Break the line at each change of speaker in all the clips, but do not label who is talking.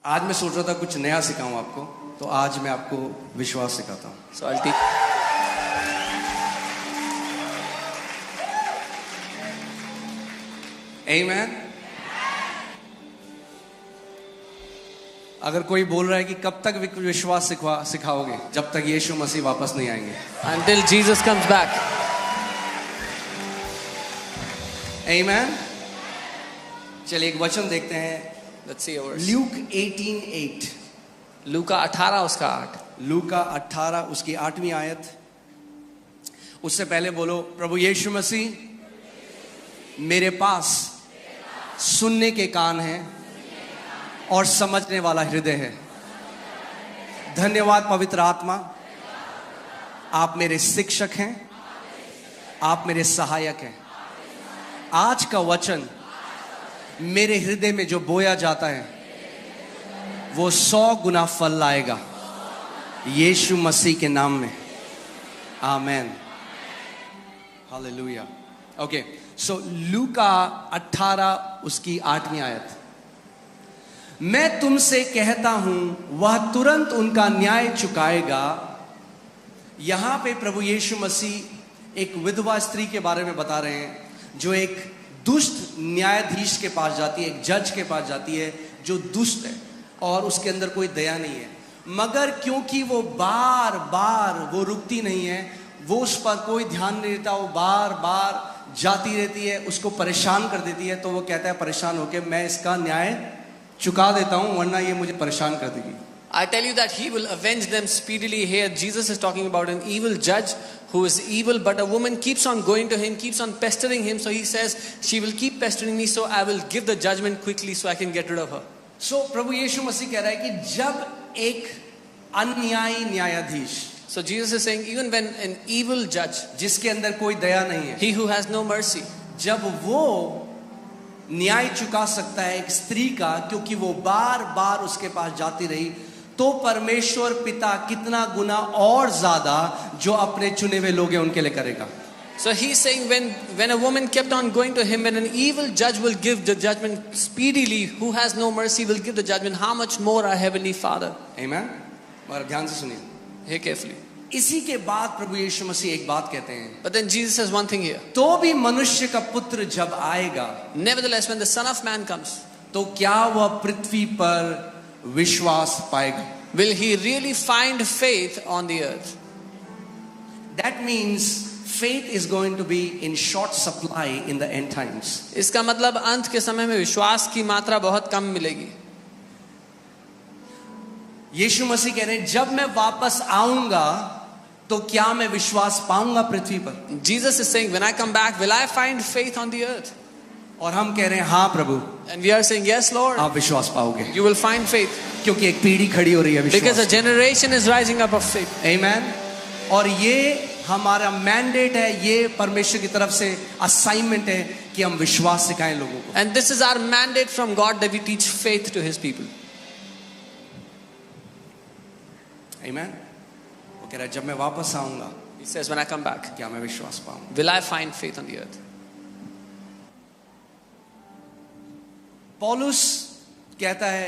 आज मैं सोच रहा था कुछ नया सिखाऊं आपको, तो आज मैं आपको विश्वास सिखाता हूं.
So I'll teach.
Amen. अगर कोई बोल रहा है कि कब तक विश्वास सिखाओगे, जब तक यीशु मसीह वापस नहीं आएंगे.
Until Jesus comes back.
Amen. चलिए एक वचन देखते हैं.
Let's see a verse.
Luke 18:8.
लूका 18 उसका 8.
लूका 18 उसकी 8वीं आयत. उससे पहले बोलो, प्रभु यीशु मसीह मेरे पास सुनने के कान हैं और समझने वाला हृदय है. धन्यवाद पवित्र आत्मा, आप मेरे शिक्षक हैं, आप मेरे सहायक हैं. आज का वचन मेरे हृदय में जो बोया जाता है वो 100 गुना फल लाएगा यीशु मसीह के नाम में. आमेन. हालेलुया. ओके, सो लूका 18 उसकी 8वीं आयत. मैं तुमसे कहता हूं वह तुरंत उनका न्याय चुकाएगा. यहां पे प्रभु यीशु मसीह एक विधवा स्त्री के बारे में बता रहे हैं जो एक दुष्ट न्यायाधीश के पास जाती है, एक जज के पास जाती है जो दुष्ट है और उसके अंदर कोई दया नहीं है. मगर क्योंकि वो बार बार वो रुकती नहीं है, वो उस पर कोई ध्यान नहीं देता, वो बार बार जाती रहती है, उसको परेशान कर देती है. तो वो कहता है परेशान होकर, मैं इसका न्याय चुका देता हूं वरना ये मुझे परेशान कर देगी.
I tell you that he will avenge them speedily. Here Jesus is talking about an evil judge who is evil, but a woman keeps on going to him, keeps on pestering him. So he says, she will keep pestering me, so I will give the judgment quickly so I can get rid of her.
So प्रभु यीशु मसीह कह रहा है कि जब एक अन्यायी न्यायाधीश,
So Jesus is saying, even when an evil judge,
जिसके अंदर कोई दया नहीं है,
he who has no mercy,
जब वो न्याय चुका सकता है एक स्त्री का क्योंकि वो बार बार उसके पास जाती रही, तो परमेश्वर पिता कितना गुना और ज्यादा जो अपने चुने हुए लोग हैं उनके लिए करेगा.
So he's saying when a woman kept on going to him, when an evil judge will give the judgment speedily, who has no mercy will give the judgment, how much more our heavenly Father.
Amen. और ध्यान से सुनिए.
Hear carefully.
इसी के बाद प्रभु यीशु मसीह एक बात कहते हैं.
But then Jesus says one thing here.
तो भी मनुष्य का पुत्र जब आएगा,
Nevertheless, when the Son of Man comes,
तो क्या वह पृथ्वी पर विश्वास पाएगा?
will he really find faith on the earth?
That means faith is going to be in short supply in the end times.
इसका मतलब अंत के समय में विश्वास की मात्रा बहुत कम मिलेगी.
यीशु मसीह कह रहे हैं जब मैं वापस आऊंगा तो क्या मैं विश्वास पाऊंगा पृथ्वी पर?
Jesus is saying, when I come back, will I find faith on the earth?
और हम कह रहे हैं हाँ प्रभु,
And we are saying, yes Lord,
आप विश्वास पाओगे
you will find faith.
क्योंकि एक पीढ़ी खड़ी हो रही है
Because a
विश्वास.
generation is rising up of faith.
Amen. और ये हमारा मैंडेट है, ये परमेश्वर की तरफ से असाइनमेंट है कि हम विश्वास सिखाएं लोगों को.
And this is our mandate from God, that we teach faith to His people.
Amen. वो कह रहा है जब मैं वापस आऊंगा
He says, when I come back,
क्या मैं विश्वास पाऊंगा?
will I find faith on the earth?
पौलुस कहता है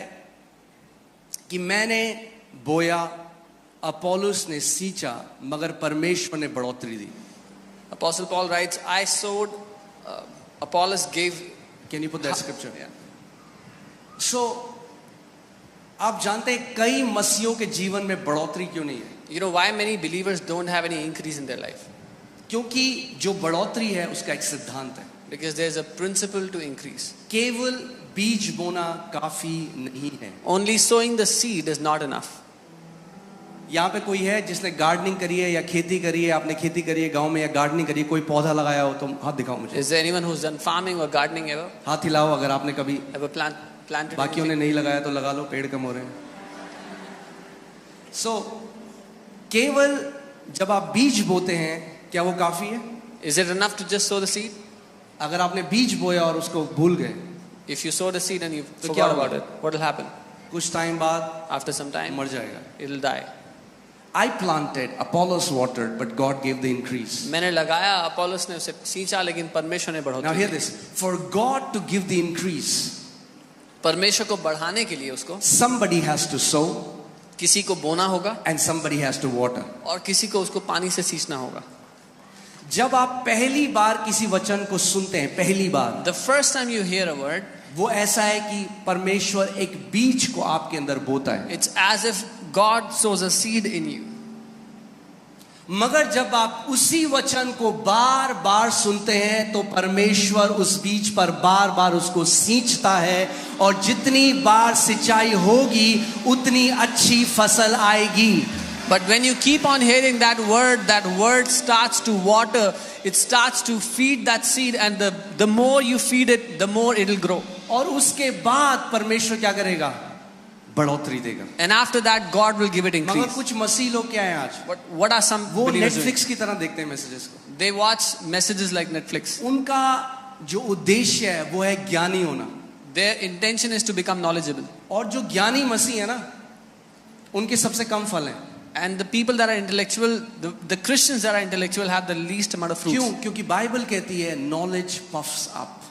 कि मैंने बोया, अपोलोस ने सींचा, मगर परमेश्वर ने बढ़ोतरी दी.
Apostle Paul writes, I sowed, Apollos gave.
Can you put that scripture?
Yeah.
So आप जानते हैं कई मसीहों के जीवन में बढ़ोतरी क्यों नहीं है?
You know why many believers don't have any increase in their life?
क्योंकि जो बढ़ोतरी है उसका एक सिद्धांत है.
Because there's a principle to increase.
केवल बीज बोना काफी नहीं है.
Only sowing the seed is not enough.
यहाँ पे कोई है जिसने गार्डनिंग करी है या खेती करी है, आपने खेती करी है गांव में या गार्डनिंग करी है, कोई पौधा लगाया हो तो हाथ दिखाओ मुझे.
Is there anyone who's done farming or gardening ever?
हाथ हिलाओ अगर आपने कभी.
Ever planted?
बाकियों ने नहीं लगाया तो लगा लो, पेड़ कम हो रहे हैं. So केवल जब आप बीज बोते हैं क्या वो काफी है?
Is it enough to just sow the seed?
अगर आपने बीज बोया और उसको भूल गए,
If you sow the seed and you
तो
forgot
क्या
about
होगा?
it, what will happen?
कुछ टाइम बाद
After some time,
मर जाएगा.
it'll die.
I planted, Apollos watered, but God gave the increase.
मैंने लगाया, अपोलोस ने उसे सींचा, लेकिन परमेश्वर ने
Now
बढ़ोतरी
hear
the.
this. For God to give the increase,
परमेश्वर को बढ़ाने के लिए उसको
somebody has to sow
किसी को बोना होगा
and somebody has to water.
और किसी को उसको पानी से सींचना होगा.
जब आप पहली बार किसी वचन को सुनते हैं, पहली बार,
The first time you hear a word,
वो ऐसा है कि परमेश्वर एक बीज को आपके अंदर बोता है.
it's as if God sows a seed in you.
मगर जब आप उसी वचन को बार बार सुनते हैं तो परमेश्वर उस बीज पर बार बार उसको सींचता है, और जितनी बार सिंचाई होगी उतनी अच्छी फसल आएगी.
But when you keep on hearing that word starts to water, it starts to feed that seed, and the more you feed it, the more it will grow.
और उसके बाद परमेश्वर क्या करेगा? बढ़ोतरी देगा.
And after that, God will give it
मगर
increase.
कुछ मसीह लोग क्या हैं आज?
But what are some
वो
believers doing?
नेटफ्लिक्स की तरह देखते हैं मैसेजेस को.
They watch messages like Netflix.
उनका जो उद्देश्य है वो है ज्ञानी होना.
Their intention is to become knowledgeable.
और जो ज्ञानी मसीह है ना, उनके सबसे कम फल हैं.
And the people that are intellectual, the Christians that are intellectual have the least amount of fruits.
क्यों? क्योंकि बाइबल कहती है knowledge puffs up.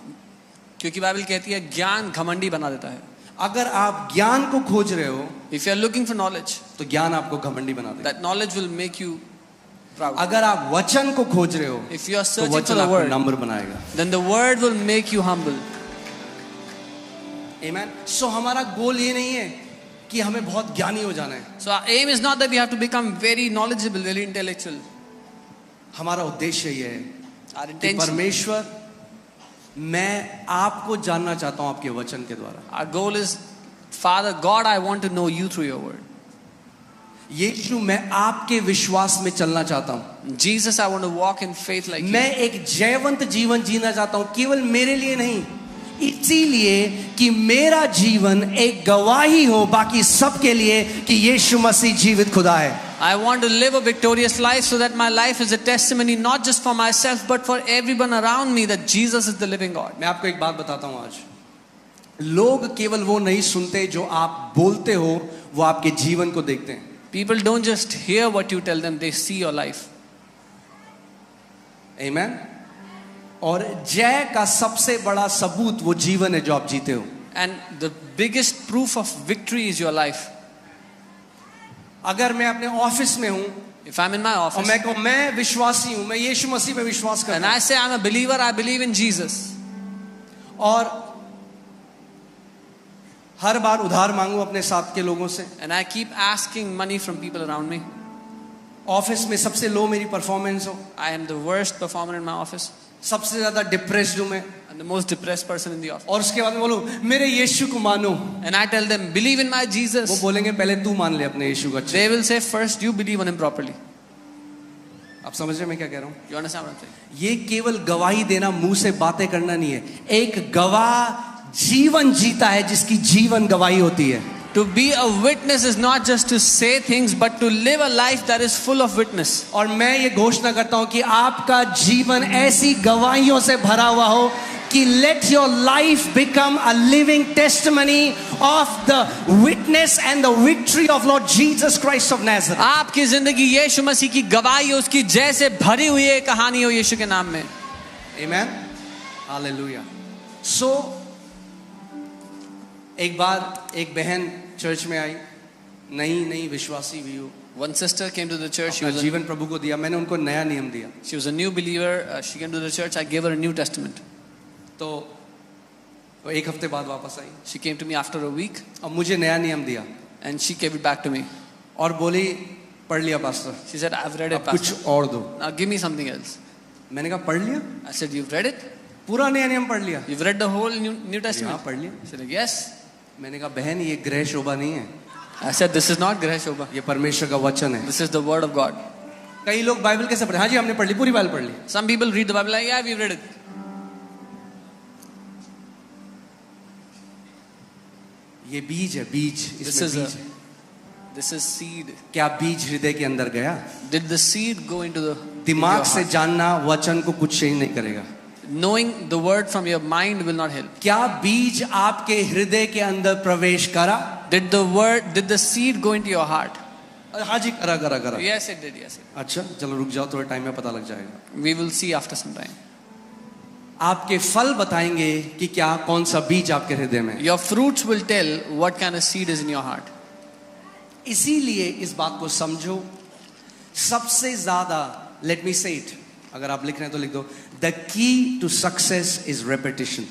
क्योंकि बाइबल कहती है ज्ञान घमंडी बना देता है.
अगर आप ज्ञान को खोज रहे हो
If you are looking for knowledge,
तो ज्ञान आपको घमंडी बना देगा.
that knowledge will make you proud.
अगर आप वचन को खोज रहे हो
If you are
तो
searching for
वचन
the
आपको
word,
नम्र बनाएगा.
then the word will make you humble.
Amen. So हमारा गोल ये नहीं है कि हमें बहुत ज्ञानी हो जाना है.
So our aim is not that we have to become very knowledgeable, very intellectual.
हमारा उद्देश्य ये है
Our
कि
intention,
परमेश्वर, मैं आपको जानना चाहता हूं आपके वचन के द्वारा.
our goal is, Father God, I want to know you through your word.
यीशु, मैं आपके विश्वास में चलना चाहता हूं.
Jesus, I want to walk in faith like you.
मैं एक जयवंत जीवन जीना चाहता हूं, केवल मेरे लिए नहीं, इसीलिए कि मेरा जीवन एक गवाही हो बाकी सबके लिए कि यीशु मसीह जीवित खुदा है.
I want to live a victorious life so that my life is a testimony not just for myself but for everyone around me that Jesus is the living God.
मैं आपको एक बात बताता हूं आज. लोग केवल वो नहीं सुनते जो आप बोलते हो, वो आपके जीवन को देखते हैं.
People don't just hear what you tell them, they see your life.
Amen. और जय का सबसे बड़ा सबूत वो जीवन है जो आप जीते हो.
And the biggest proof of victory is your life.
अगर मैं अपने ऑफिस में हूं
If I'm in my
और
office
मैं कहूं मैं विश्वासी हूं, मैं यीशु मसीह पे विश्वास
and
करता
I say I'm a believer, I believe in Jesus,
हूं, और हर बार उधार मांगू अपने साथ के लोगों से,
and I keep asking money from people around me,
office में सबसे लो मेरी परफॉर्मेंस हो,
I am the worst performer in my office
सबसे ज्यादा डिप्रेस्ड हूं मैं,
and the most depressed person in the office,
और उसके बाद मैं बोलूं मेरे यीशु को मानो,
and I tell them believe in my
वो
Jesus,
बोलेंगे पहले तू मान ले अपने यीशु को अच्छे.
they will say first you believe on him properly.
आप समझ रहे हैं मैं क्या कह रहा हूं?
You understand what I'm saying?
ये केवल गवाही देना, मुंह से बातें करना नहीं है. एक गवाह जीवन जीता है जिसकी जीवन गवाही होती है.
To be a witness is not just to say things but to live a life that is full of witness.
और मैं ये घोषणा करता हूं कि आपका जीवन ऐसी गवाहियों से भरा हुआ हो कि let your life become a living testimony of the witness and the victory of Lord Jesus Christ of Nazareth.
आपकी जिंदगी यीशु मसीह की गवाही हो, उसकी जैसे भरी हुई है कहानी हो यीशु के नाम में.
Amen. Hallelujah. So एक बार एक बहन चर्च में आई, नई विश्वासी भी हो,
One sister came to the church.
अपना जीवन प्रभु को दिया. मैंने उनको नया नियम दिया.
She was a new believer. She came to the church. I gave her a New Testament.
तो वो एक हफ्ते बाद वापस आई
She came to me after a week
और मुझे नया नियम दिया
and she gave it back to me.
और बोली पढ़ लिया pastor,
She said, I've read it,
अब
Pastor.
कुछ और दो.
Now give me something else.
मैंने कहा पढ़ लिया,
I said, you've read it?
पूरा नया नियम पढ़ लिया.
You've read the whole New
हाँ
Testament?
पढ़ लिया.
She said, yes.
मैंने कहा बहन ये ग्रह शोभा नहीं है,
I said, this is not Greh Shobha.
ये परमेश्वर का वचन है.
This is the word of God.
कई लोग बाइबल कैसे पढ़े? हाँ जी हमने पढ़ ली, पूरी बाइबल पढ़ ली.
Some people read the Bible like, yeah, we've read it.
ये बीज है, बीज.
This
इसमें
is
बीज है.
this is seed.
क्या बीज हृदय के अंदर गया?
Did the seed go into the
दिमाग
into
से
your heart?
जानना वचन को कुछ चेंज नहीं करेगा.
Knowing the word from your mind will not help.
क्या बीज आपके हृदय के अंदर प्रवेश करा?
Did the seed go into your heart?
हाँ जी करा.
Yes, it did. Yes, it
अच्छा चलो रुक जाओ, थोड़े टाइम में पता लग जाएगा.
did. We will see after some time.
आपके फल बताएंगे कि क्या कौन सा बीज आपके हृदय में है।
Your fruits will tell what kind of seed is in your heart.
इसीलिए इस बात को समझो, सबसे ज्यादा, लेट मी से इट, अगर आप लिख रहे हैं तो लिख दो, the key to success is repetition.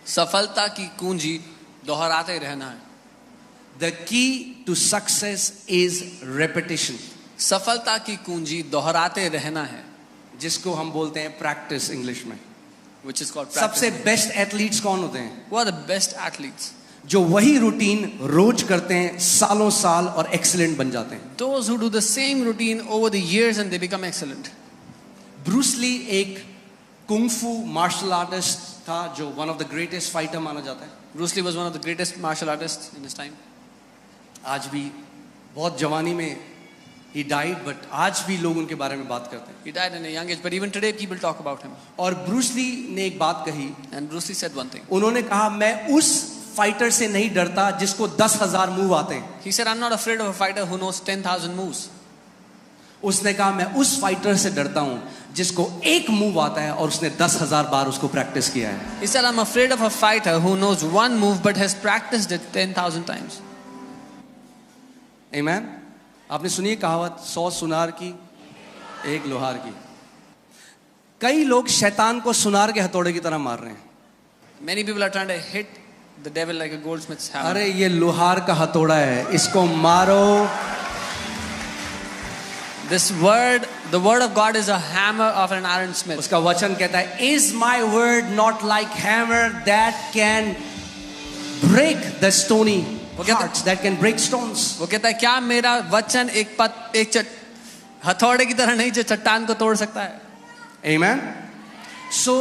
सफलता की कुंजी दोहराते रहना है।
The key to success is repetition,
सफलता की कुंजी दोहराते रहना है,
जिसको हम बोलते हैं प्रैक्टिस इंग्लिश में।
which is called
सबसे
practice.
बेस्ट एथलीट्स कौन होते हैं?
Who are the best athletes?
जो वही रूटीन रोज करते हैं सालों साल और एक्सीलेंट बन जाते हैं।
Those who do the same routine over the years and they become excellent.
Bruce Lee एक कुंग-फू मार्शल आर्टिस्ट था जो one of the greatest fighter माना जाता है।
Bruce Lee was one of the greatest martial artists in his time.
आज भी बहुत जवानी में he died, but आज भी लोग उनके बारे में बात करते हैं।
He died in a young age, but even today people talk about him.
और ब्रूस ली ने एक बात कही,
And Bruce Lee said one thing.
उन्होंने कहा मैं उस फाइटर से नहीं डरता जिसको 10,000 मूव आते हैं।
He said, I'm not afraid of a fighter who knows 10,000 moves.
उसने कहा मैं उस फाइटर से डरता हूं जिसको एक मूव आता है और उसने 10,000 बार उसको प्रैक्टिस किया है।
He said, I'm afraid of a fighter who knows one move but has practiced it 10,000 times.
आमीन। आपने सुनी कहावत 100 सुनार की एक लोहार की। कई लोग शैतान को सुनार के हथौड़े की तरह मार रहे हैं।
Many people are trying to hit the devil like a goldsmith's hammer.
अरे ये लोहार का हथौड़ा है, इसको मारो।
This word, the word of God is a hammer of an iron smith.
उसका वचन कहता है, Is my word not like hammer that can break the stony hearts, that can break stones?
वो कहता है क्या मेरा वचन हथौड़े की तरह नहीं जो चट्टान को तोड़ सकता है?
Amen. So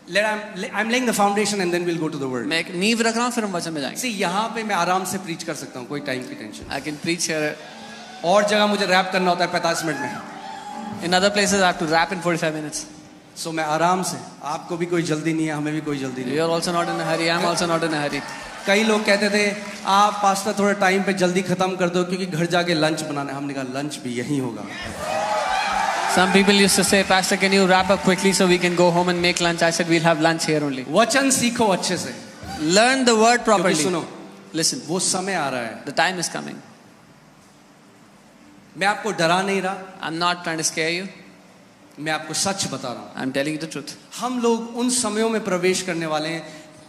I'm laying the foundation and then we'll go to the word.
मैं एक नींव रख रहा हूँ फिर हम वचन में जाएंगे.
See, यहाँ पे मैं आराम से प्रीच कर सकता हूँ, कोई टाइम की tension.
I can preach here.
और जगह मुझे रैप करना होता है 45 मिनट में।
In other places I have to rap in 45 minutes.
So मैं आराम से, आपको भी कोई जल्दी नहीं है, हमें भी कोई जल्दी नहीं है।
You are also not in a hurry. I am also not in a hurry.
कई लोग कहते थे आप पास्टर थोड़ा टाइम पे जल्दी खत्म कर दो क्योंकि घर जाके लंच बनाना है। हमने कहा लंच भी यहीं होगा।
Some people used to say, Pastor, can you wrap up quickly so we can go home and make lunch? I said, we'll have lunch here only.
वचन सीखो अच्छे से।
Learn the word properly.
क्योंकि सुनो,
Listen,
वो समय आ रहा है।
the time is coming.
मैं आपको डरा नहीं रहा,
I'm not trying to scare you.
मैं आपको सच बता रहा हूँ।
I'm telling you the truth.
हम लोग उन समयों में प्रवेश करने वाले हैं,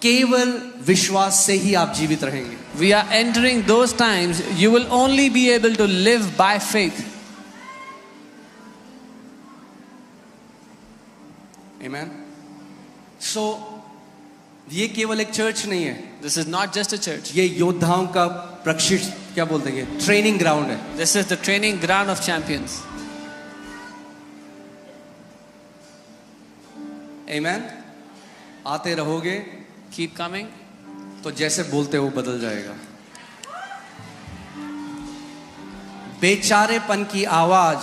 केवल विश्वास से ही आप जीवित रहेंगे।
We are entering those times. You will only be able to live by faith.
Amen. So ये केवल एक चर्च नहीं है,
This is not just a church.
ये योद्धाओं का प्रशिक्षण, क्या बोलते हैं, ट्रेनिंग ग्राउंड है।
This is the training ground of champions.
Amen. आते रहोगे
Keep coming.
तो जैसे बोलते हो बदल जाएगा। बेचारेपन की आवाज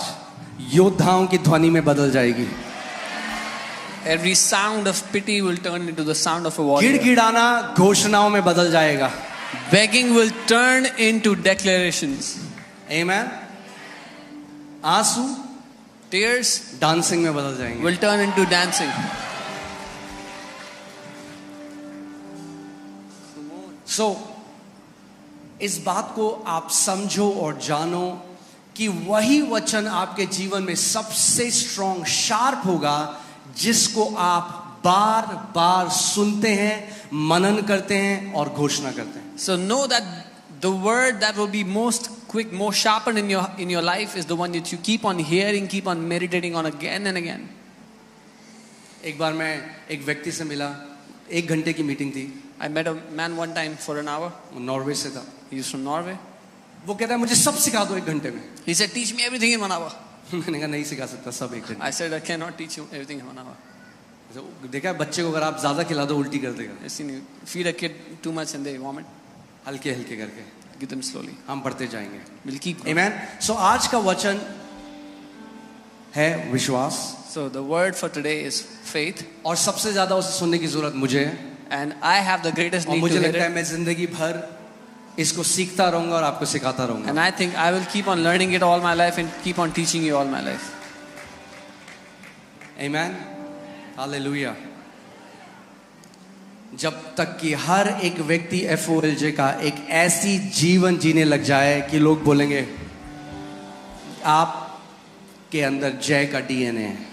योद्धाओं की ध्वनि में बदल जाएगी।
Every sound of pity will turn into the sound of a warrior.
गिड़गिड़ाना घोषणाओं में बदल जाएगा।
Begging will turn into declarations.
Amen. आंसू
Tears
डांसिंग में बदल जाएंगे।
will turn into dancing.
So इस बात को आप समझो और जानो कि वही वचन आपके जीवन में सबसे स्ट्रॉन्ग शार्प होगा जिसको आप बार बार सुनते हैं, मनन करते हैं और घोषणा करते हैं।
So know that the word that will be most quick, more sharpened in your life is the one that you keep on hearing, keep on meditating on again and again.
एक बार मैं एक व्यक्ति से मिला, 1 घंटे की मीटिंग थी।
I met a man one time for an hour.
वो नॉर्वे से था।
He is from Norway.
वो कहता है मुझे सब सिखा दो 1 घंटे में।
He said, teach me everything in 1 hour.
मैंने कहा नहीं सिखा सकता सब 1 घंटे।
I said, I cannot teach you everything in 1 hour.
देखा है बच्चे को अगर आप ज्यादा खिला दो उल्टी कर देगा।
I've seen you feed a kid too much and they vomit.
हल्के हल्के करके
Give them slowly.
हम बढ़ते जाएंगे।
We'll keep going.
Amen. So आज का वचन है विश्वास,
So the word for today is faith.
और सबसे ज्यादा उसे सुनने की जरूरत मुझे है।
And I have the greatest
और
need
मुझे
to hear
लगता है
it.
मैं जिंदगी भर इसको सीखता रहूंगा और आपको सिखाता रहूंगा।
And I think I will keep on learning it all my life and keep on teaching you all my life.
Amen. Hallelujah. जब तक कि हर एक व्यक्ति FOLJ का एक ऐसी जीवन जीने लग जाए कि लोग बोलेंगे आप के अंदर जय का DNA है।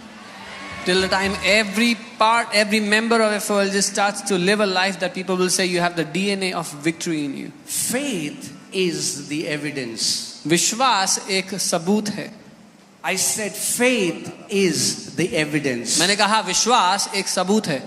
Till the time every member of FOLJ starts to live a life that people will say you have the DNA of victory in you.
Faith is the evidence.
विश्वास एक सबूत है.
I said faith is the evidence.
मैंने कहा विश्वास एक सबूत है.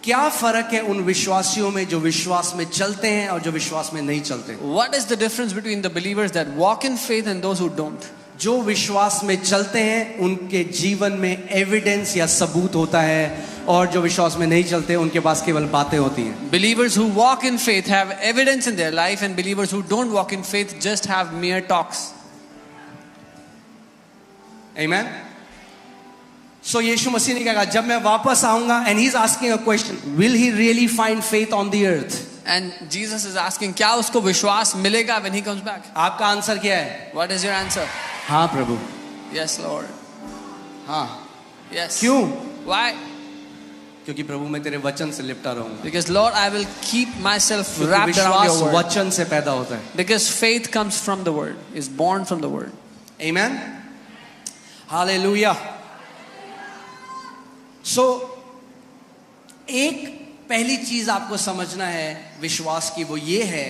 क्या फर्क है उन विश्वासियों में जो विश्वास में चलते हैं और जो विश्वास में नहीं चलते?
What is the difference between the believers that walk in faith and those who don't?
जो विश्वास में चलते हैं उनके जीवन में एविडेंस या सबूत होता है, और जो विश्वास में नहीं चलते उनके पास केवल बातें होती हैं.
Believers who walk in faith have evidence in their life, and believers who don't walk in faith just have mere talks.
Amen. So यीशु मसीह ने कहा जब मैं वापस आऊंगा, and he's asking a question, will he really find faith on the earth?
And Jesus is asking क्या उसको विश्वास मिलेगा when he comes back?
आपका आंसर क्या है?
What is your answer?
हाँ प्रभु.
Yes, Lord.
हाँ.
Yes.
क्यों?
Why?
क्योंकि प्रभु मैं तेरे वचन से लिपटा रहूंगा.
Because Lord, I will keep myself wrapped around
विश्वास
your word.
वचन से पैदा होता है.
Because faith comes from the word, is born from the word.
Amen. Hallelujah. So एक पहली चीज आपको समझना है विश्वास की, वो ये है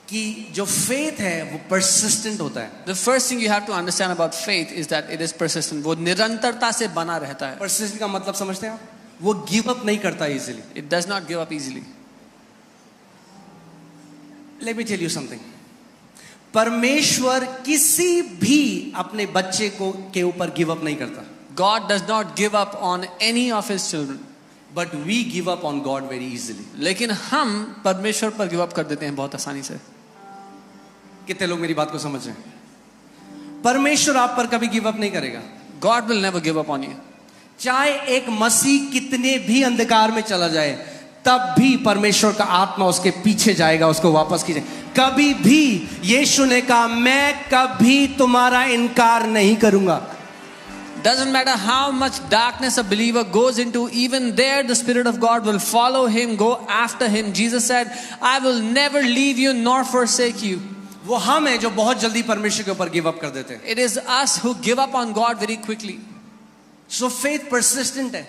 कि जो फेथ है वो persistent होता है.
The first thing you have to understand about faith is that it is persistent. वो निरंतरता से बना रहता है.
Persistent का मतलब समझते हैं आप? वो गिव अप नहीं करता easily.
It does not give up easily.
Let me tell you something. परमेश्वर किसी भी अपने बच्चे को के ऊपर गिव अप नहीं करता.
God does not give up on any of his children.
But we give up on God very easily.
लेकिन हम परमेश्वर पर गिव अप कर देते हैं बहुत आसानी से.
कितने लोग मेरी बात को समझ रहे हैं? परमेश्वर आप पर कभी गिव अप नहीं करेगा.
God will never give up on you.
चाहे एक मसीह कितने भी अंधकार में चला जाए, तब भी परमेश्वर का आत्मा उसके पीछे जाएगा, उसको वापस खींचेगा. कभी भी यीशु ने कहा मैं कभी तुम्हारा इनकार नहीं करूंगा.
Doesn't matter how much darkness a believer goes into, even there the Spirit of God will follow him, go after him. Jesus said, I will never leave you nor forsake you.
वो हम हैं जो बहुत जल्दी परमेश्वर के ऊपर give up कर देते हैं.
It is us who give up on God very quickly.
So faith persistent है.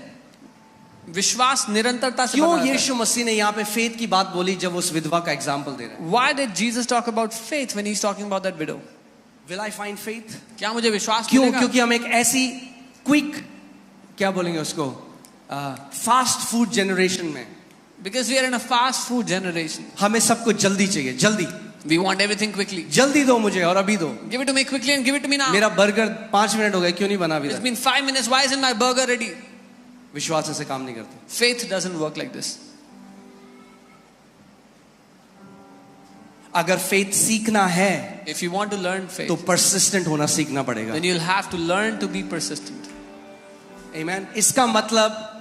विश्वास निरंतरता से
क्यों
बना रहता है.
यीशु मसीह ने यहाँ पे फेथ की बात बोली जब उस विधवा का एग्जाम्पल दे रहे हैं?
Why did Jesus talk about faith when he's talking about that widow?
Will I find faith?
क्या मुझे विश्वास
क्यों?
मिलेगा?
क्योंकि हम एक ऐसी क्विक, क्या बोलेंगे उसको, फास्ट फूड जनरेशन में.
Because we are in a fast food generation.
हमें सब कुछ जल्दी चाहिए, जल्दी.
We want everything quickly.
जल्दी दो मुझे और अभी दो.
Give it to me quickly and give it to me now.
मेरा बर्गर 5 मिनट हो गए, क्यों नहीं बना अभी
It's
तक?
been 5 minutes. Why isn't my burger ready?
विश्वास ऐसे काम नहीं करते.
Faith doesn't work like this.
अगर फेथ सीखना है
If you want to learn faith,
तो persistent होना सीखना पड़ेगा.
then you'll have to learn to be persistent.
Amen. इसका मतलब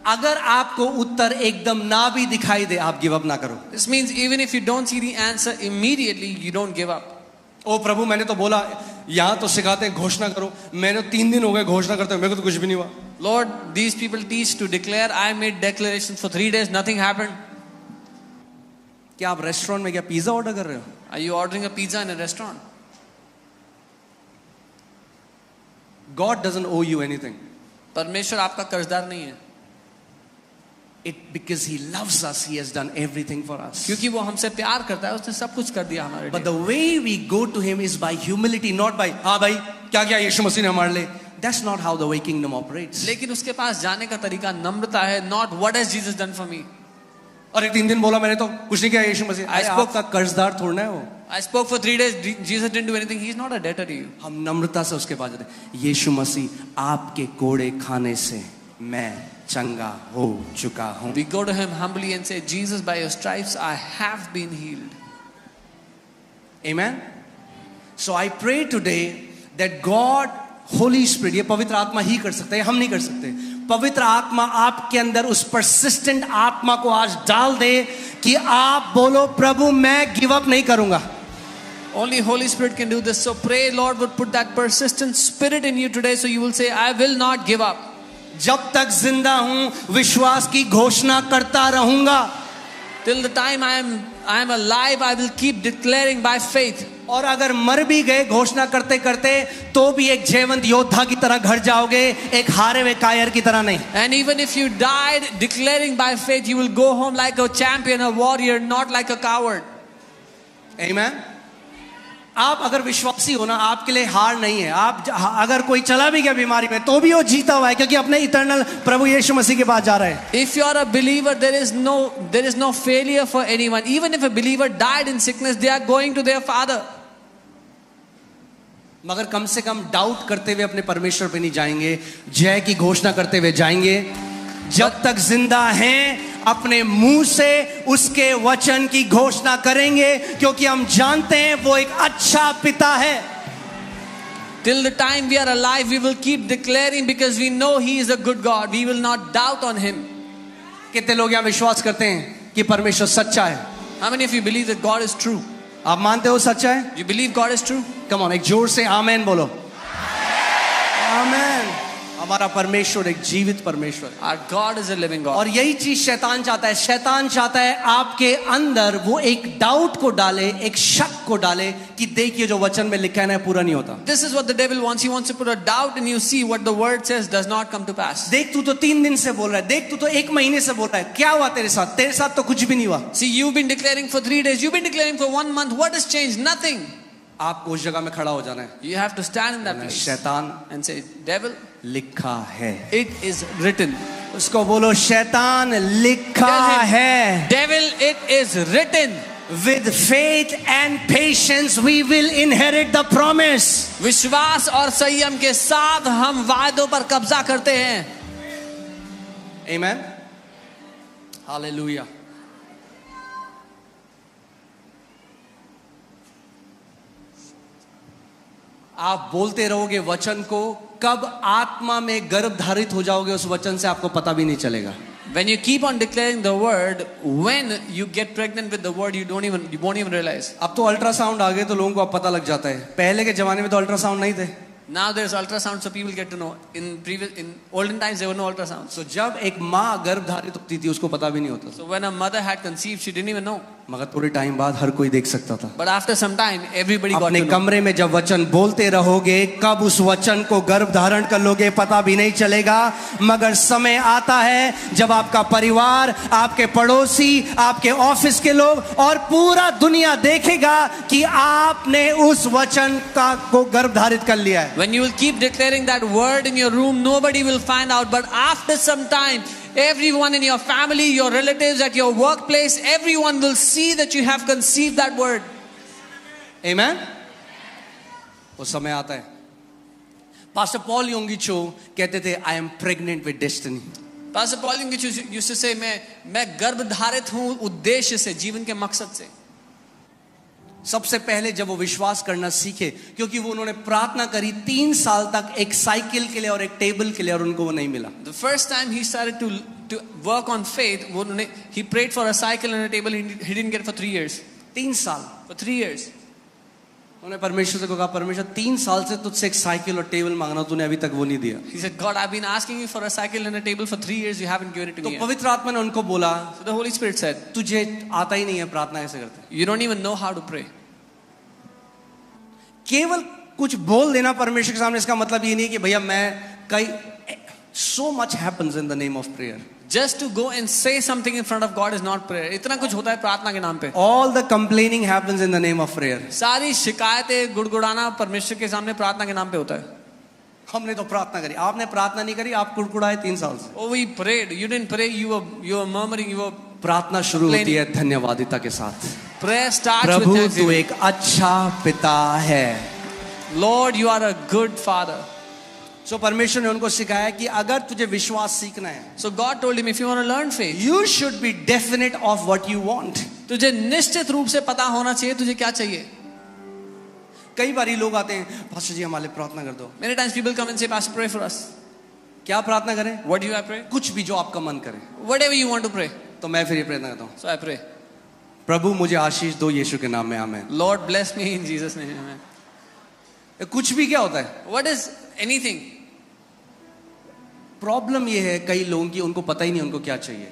अगर आपको उत्तर एकदम ना भी दिखाई दे, आप गिव अप ना करो.
This means even if you don't see the answer immediately, you don't give up.
ओ प्रभु मैंने तो बोला, यहाँ तो सिखाते हैं घोषणा करो, मैंने 3 दिन हो गए घोषणा करते हुए, मेरे को तो कुछ भी नहीं हुआ.
Lord, these people teach to declare. I made declarations for 3 days, nothing happened.
क्या आप रेस्टोरेंट में क्या पिज्जा ऑर्डर कर रहे हो?
Are you ordering a pizza in a restaurant?
God doesn't owe you anything.
परमेश्वर आपका कर्जदार नहीं है.
Because he loves us, he has done everything for us.
क्योंकि वो हमसे प्यार करता है, उसने सब कुछ कर दिया हमारे लिए.
But the way we go to him is by humility, not by हाँ भाई क्या क्या यीशु मसीह ने हमारे लिए. That's not how the way kingdom operates.
लेकिन उसके पास जाने का तरीका नम्रता है. Not what has Jesus done for me.
अरे 3 दिन बोला मैंने तो कुछ नहीं किया यीशु मसीह. आपका कर्जदार थोड़ा है वो.
I spoke for 3 days. Jesus didn't do anything. He's not a debtor to you.
हम नम्रता से उसके पास जाते हैं. यीशु मसीह आपके कोड़े खाने से मैं चंगा हो चुका हूं.
We go to him humbly and say, Jesus, by your stripes I have been healed.
Amen. So I pray today that God, Holy Spirit, ये पवित्र आत्मा ही कर सकता है, हम नहीं कर सकते. पवित्र आत्मा आपके अंदर उस persistent आत्मा को आज डाल दे कि आप बोलो प्रभु मैं गिव अप नहीं करूंगा.
Only Holy Spirit can do this. So pray, Lord would put that persistent spirit in you today, so you will say, I will not give up.
जब तक जिंदा हूं विश्वास की घोषणा करता रहूंगा.
Till the time I am alive, I will keep declaring by faith.
और अगर मर भी गए घोषणा करते करते तो भी एक जयवंत योद्धा की तरह घर जाओगे, एक हारे हुए कायर की तरह नहीं.
And even if you died declaring by faith, you will go home like a champion, a warrior, not like a coward.
Amen. आप अगर विश्वासी हो ना, आपके लिए हार नहीं है. आप अगर कोई चला भी गया बीमारी में तो भी वो जीता हुआ है, क्योंकि अपने इटर्नल प्रभु यीशु मसीह के पास जा रहा है.
If you are a believer, there is no failure for anyone. Even if a believer died in sickness, they are going to their Father.
मगर कम से कम डाउट करते हुए अपने परमेश्वर पे नहीं जाएंगे, जय की घोषणा करते हुए जाएंगे. जब तक जिंदा हैं अपने मुंह से उसके वचन की घोषणा करेंगे, क्योंकि हम जानते हैं वो एक अच्छा पिता है.
Till the time we are alive, we will keep declaring because we know He is a good God. We will not doubt on Him.
कितने लोग यहाँ विश्वास करते हैं कि परमेश्वर सच्चा है?
How many of you believe that God is true?
आप मानते हो सच्चा है?
Do you believe God is true?
Come on, एक जोर से आमेन बोलो. आमेन. हमारा परमेश्वर एक जीवित परमेश्वर है.
Our God is a living God.
और यही चीज शैतान चाहता है. शैतान चाहता है आपके अंदर वो एक डाउट को डाले, एक शक को डाले कि देखिए जो वचन में लिखा है ना पूरा नहीं होता.
This is what the devil wants. He wants to put a doubt in you. See what the word says does not come to pass.
देख तू तो 3 दिन से बोल रहा है, देख तू तो 1 महीने से बोल रहा है, क्या हुआ तेरे साथ? तेरे साथ तो कुछ भी नहीं हुआ.
See, you've been declaring for 3 days. You've been declaring for 1 month. What has changed? Nothing.
आपको उस जगह में खड़ा हो जाना है.
You have to stand in that place
शैतान,
and say, devil,
लिखा है.
it is written.
उसको बोलो, शैतान लिखा
Tell him,
है.
devil, it is written.
With faith and patience we will inherit the promise.
विश्वास और संयम के साथ हम वायदों पर कब्जा करते हैं.
Amen. Hallelujah. आप बोलते रहोगे वचन को, कब आत्मा में गर्भ धारित हो जाओगे उस वचन से आपको पता भी नहीं चलेगा.
When you keep on declaring the word, when you get pregnant with the word, you won't even realize.
अब तो अल्ट्रासाउंड आ गए तो लोगों को अब पता लग जाता है. पहले के जमाने में तो अल्ट्रासाउंड नहीं थे.
Now there's ultrasound, so people get to know. In olden times there were no ultrasounds.
तो जब एक माँ गर्भ धारित होती थी उसको पता भी नहीं होता.
So when a mother had conceived, she didn't even know.
मगर थोड़े टाइम बाद हर कोई देख सकता था.
But after some time, everybody got
अपने
to know.
कमरे में जब वचन बोलते रहोगे, कब उस वचन को गर्भ धारण कर लोगे पता भी नहीं चलेगा. मगर समय आता है जब आपका परिवार, आपके पड़ोसी, आपके ऑफिस के लोग और पूरा दुनिया देखेगा कि आपने उस वचन का को गर्भ धारित कर लिया है.
When you will keep declaring that word in your room, nobody will find out. But after some time, everyone in your family, your relatives, at your workplace, everyone will see that you have conceived that word.
Amen. वो समय आता है. Pastor Paul योंगिचो कहते थे, I am pregnant with destiny.
Pastor Paul used to say, मैं गर्भधारित हूँ उद्देश्य से, जीवन के मकसद से.
सबसे पहले जब वो विश्वास करना सीखे, क्योंकि वो उन्होंने प्रार्थना करी 3 साल तक एक साइकिल के लिए और एक टेबल के लिए, और उनको वो नहीं मिला.
The first time he started to work on faith, he prayed for a cycle and a table. He didn't get it for 3 years.
3 साल.
For 3 years.
उन्होंने परमेश्वर से कहा, परमेश्वर 3 साल से तुझसे एक साइकिल और टेबल मांगना, तूने अभी तक वो नहीं दिया.
He said, God, I've been asking you for a cycle and a table for 3 years. You haven't given it to
तो
me.
पवित्र आत्मा ने उनको बोला,
So the Holy Spirit said,
तुझे आता ही नहीं है प्रार्थना कैसे करते.
you don't even know how to pray.
केवल कुछ बोल देना परमेश्वर के सामने, इसका मतलब ये नहीं कि भैया मैं कई so much happens in the name of prayer.
Just to go and say something in front of God is not prayer. इतना कुछ होता है प्रार्थना के नाम पे.
All the complaining happens in the name of prayer.
सारी शिकायतें गुड़गुड़ाना परमेश्वर के सामने प्रार्थना के नाम पे होता है.
हमने तो प्रार्थना करी, आपने प्रार्थना नहीं करी, आप कुड़कुड़ाए 3 साल से.
Oh, we prayed. You didn't pray. You were murmuring. You were.
प्रार्थना शुरू होती है धन्यवादिता के साथ.
Prayer starts
प्रभु
with
तू
thanksgiving.
एक अच्छा पिता है.
Lord, you are a good father.
So परमेश्वर ने उनको सिखाया कि अगर तुझे विश्वास सीखना है,
So God told him, if you want to learn faith,
you should be definite of what you want.
तुझे निश्चित रूप से पता होना चाहिए तुझे क्या चाहिए.
कई बार लोग आते हैं, पास्टर जी हमारे लिए प्रार्थना कर दो.
Many times people come and say, Pastor, pray for us.
क्या प्रार्थना करें?
What do you pray?
कुछ भी जो आपका मन करे.
Whatever you want to pray.
तो मैं फिर ये प्रार्थना करता हूँ,
So I pray.
प्रभु मुझे आशीष दो यीशु के नाम में, आमीन.
Lord, bless me in Jesus' name. Amen.
कुछ भी क्या होता है?
What is anything?
प्रॉब्लम ये है कई लोगों की, उनको पता ही नहीं उनको क्या चाहिए.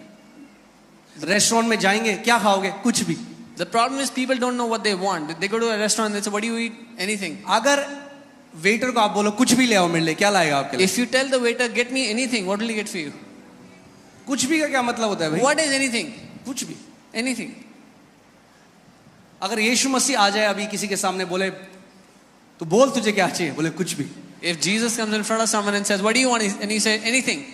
रेस्टोरेंट में जाएंगे, क्या खाओगे? कुछ भी.
The problem is people don't know what they want. They go to a restaurant and they say, what do you eat? Anything.
अगर वेटर को आप बोलो कुछ भी ले आओ मेरे लिए, क्या लाएगा आपके लिए?
If you tell the waiter, get me anything, what will he get for you?
कुछ भी का क्या मतलब होता है भाई?
What is anything?
कुछ भी.
Anything.
अगर यीशु मसीह आ जाए अभी किसी के सामने, बोले तो बोल तुझे क्या चाहिए, बोले कुछ भी.
If Jesus comes in front of someone and says, what do you want? And you say, anything.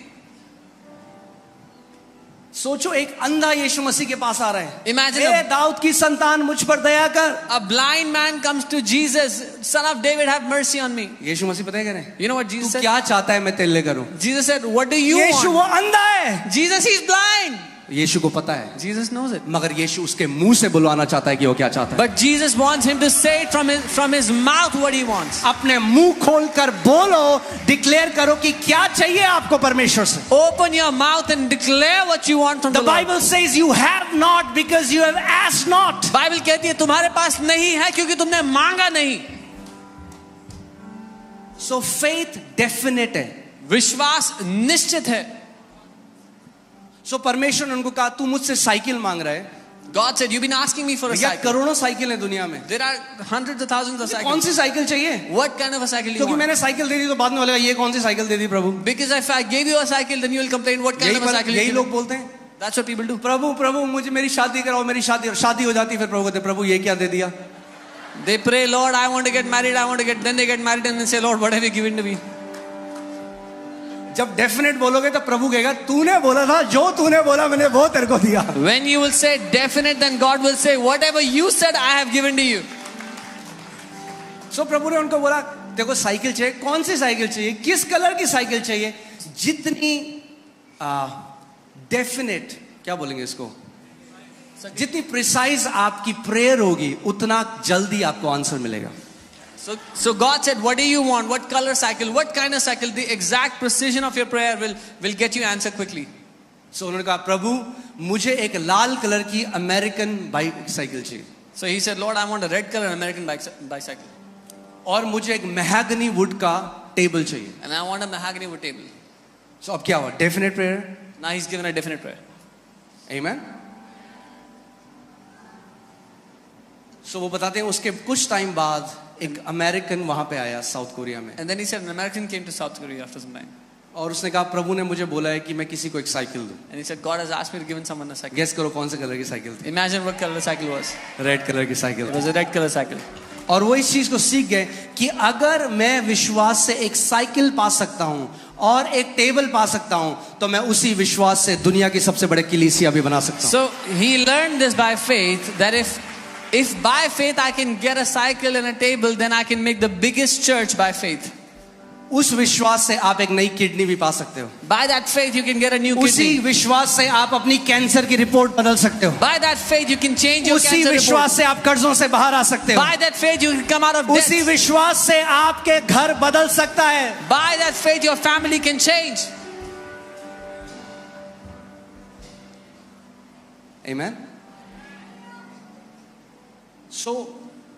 सोचो एक अंधा यीशु मसीह के पास आ रहा है.
Imagine
हे दाऊद की संतान मुझ पर दया कर.
a blind man comes to Jesus, son of David, have mercy on me.
यीशु मसीह पता है क्या रहे?
You know what Jesus
तू
said?
क्या चाहता है मैं तेरे लिए करूं?
Jesus said, what do you
यीशु वो
want?
अंधा है.
Jesus, he's blind.
यीशु को पता है,
Jesus knows it.
मगर यीशु उसके मुंह से बुलवाना चाहता है कि वो क्या चाहता है.
But Jesus wants him to say it from his mouth what he wants.
अपने मुंह खोलकर बोलो, डिक्लेयर करो कि क्या चाहिए आपको परमेश्वर से.
Open your mouth and declare what you want from
The
the Lord.
Bible says you have not because you have asked not.
Bible कहती है तुम्हारे पास नहीं है क्योंकि तुमने मांगा नहीं.
So faith definite है.
विश्वास निश्चित है.
So परमेश्वर ने उनको कहा तू मुझसे साइकिल मांग रहा है.
God said, you've been asking me for a
भैया
cycle.
करोड़ों साइकिल है दुनिया में.
There are hundreds of thousands of
कौन
cycles.
सी साइकिल चाहिए?
What kind of a cycle do you
क्योंकि
want?
मैंने साइकिल दे दी तो बाद में बोलेगा ये कौन सी साइकिल दे दी प्रभु.
Because if I gave you a cycle, then you will complain what kind of a cycle
यही
you
लोग
give.
बोलते हैं,
That's what people do.
प्रभु प्रभु मुझे मेरी शादी कराओ, मेरी शादी हो जाती, फिर प्रभु कहते प्रभु ये क्या दे दिया.
They pray, Lord, I want to get married, then they get married and they say, Lord, what have you given to me?
जब डेफिनेट बोलोगे तो प्रभु कहेगा तूने बोला था, जो तूने बोला मैंने वो तेरे को दिया.
When you will say definite, then God will say, whatever you said, I have given to you.
So प्रभु ने उनको बोला देखो साइकिल चाहिए, कौन सी साइकिल चाहिए, किस कलर की साइकिल चाहिए. जितनी डेफिनेट क्या बोलेंगे इसको, जितनी प्रिसाइज आपकी प्रेयर होगी उतना जल्दी आपको आंसर मिलेगा.
So God said, what do you want? What color cycle? What kind of cycle? The exact precision of your prayer will get you answer quickly.
So उन्होंने कहा प्रभु मुझे एक लाल कलर की अमेरिकन बाइक साइकिल चाहिए.
So he said, Lord, I want a red color American bicycle.
और मुझे एक महगनी would का टेबल चाहिए.
And I want a mahogany wood table.
So अब क्या हुआ? Definite prayer.
Now he's given a definite prayer.
Amen. So वो बताते हैं उसके कुछ टाइम बाद एक अमेरिकन वहां पे आया साउथ कोरिया में.
And then he said an American came to South Korea after some time.
और उसने कहा प्रभु ने मुझे बोला है कि मैं किसी को एक साइकिल दूं.
And he said, God has asked me to give someone a cycle.
Guess करो कौन से कलर की साइकिल थी?
Imagine what color the cycle was.
Red colour की cycle.
It was a red color cycle.
और वो इस चीज को सीख गए कि अगर मैं विश्वास से एक साइकिल पा सकता हूं और एक टेबल पा सकता हूं तो मैं उसी विश्वास से दुनिया की सबसे बड़े कलीसिया भी बना सकता हूं.
So he learned this by faith, that if by faith I can get a cycle and a table, then I can make the biggest church by faith.
उस विश्वास से आप एक नई किडनी भी पा सकते हो.
By that faith you can get a new
उसी
kidney.
विश्वास से आप अपनी कैंसर की रिपोर्ट बदल सकते हो.
By that faith you can change your
उसी
cancer
विश्वास
report.
से आप कर्जों से बाहर आ सकते हो.
By that faith you can come out of
उसी
debt.
विश्वास से आपके घर बदल सकता है.
By that faith your family can change.
Amen. So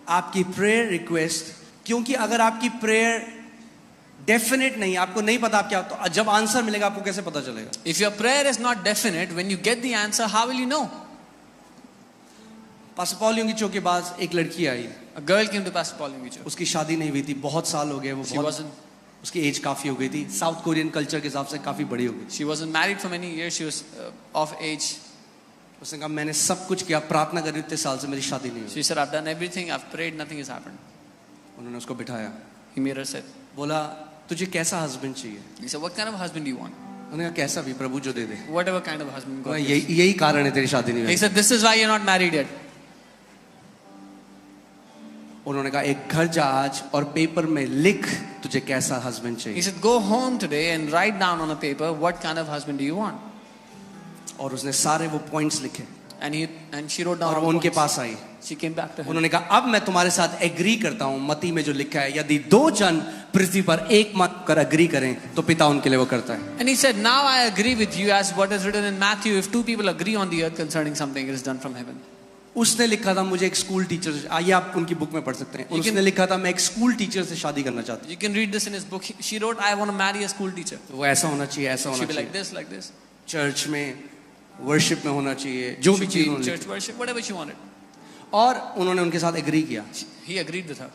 आपकी प्रेयर रिक्वेस्ट, क्योंकि अगर आपकी प्रेयर डेफिनेट नहीं, आपको नहीं पता आप क्या, तो जब आंसर मिलेगा आपको कैसे पता चलेगा?
If your prayer is not definite, when you get the answer, how will you know?
Pastor Paul Yonggi Cho पास एक लड़की आई.
A girl came to Pastor Paul Yungicho.
उसकी शादी नहीं हुई थी, बहुत साल हो गए. वो
She
बहुत,
wasn't
उसकी एज काफी हो गई थी, साउथ कोरियन कल्चर के हिसाब से काफी बड़ी हो गई.
She wasn't married for many years. She was of age.
उसने कहा मैंने सब कुछ किया, प्रार्थना करी, इतने साल से मेरी शादी नहीं हुई.
She said, I've done everything. I've prayed. Nothing has happened.
उन्होंने उसको बिठाया,
He made her sit.
बोला तुझे कैसा हस्बैंड चाहिए?
He said, what kind of husband do you want?
उन्होंने कहा कैसा भी, प्रभु जो दे दे.
Whatever kind of husband God gives.
यही कारण है तेरी शादी नहीं
He
हुई.
said, this is why you're not married yet.
उन्होंने कहा एक घर जा आज और पेपर में लिख तुझे कैसा हस्बैंड
He
चाहिए.
said, go home today and write down on a paper what kind of husband do you want.
और उसने सारे वो पॉइंट्स लिखे
And she wrote down
और
all
वो
the
उनके
points.
Pass I.
She came back to him.
उन्होंने कहा अब मैं तुम्हारे साथ एग्री करता हूं, मत्ती में जो लिखा है यदि 2 जन पृथ्वी पर एक मत कर एग्री करें तो पिता उनके लिए वो करता है.
And he said, now I agree with you as what is written in Matthew. If 2 people agree on the earth concerning something, it is done from heaven.
उसने लिखा था मुझे एक स्कूल टीचर से, आइए आप उनकी बुक में पढ़ सकते हैं, उसने लिखा था मैं एक स्कूल टीचर से शादी करना चाहती
You can read this in his book. She wrote, I want to marry a school teacher.
हूँ, वो ऐसा होना चाहिए, ऐसा होना
She'll be
चाहिए,
like this.
चर्च में वर्शिप में होना चाहिए, जो भी चीज उन्होंने
Church worship, whatever she wanted.
लिखी। और उन्होंने उनके साथ एग्री किया।
He agreed with her.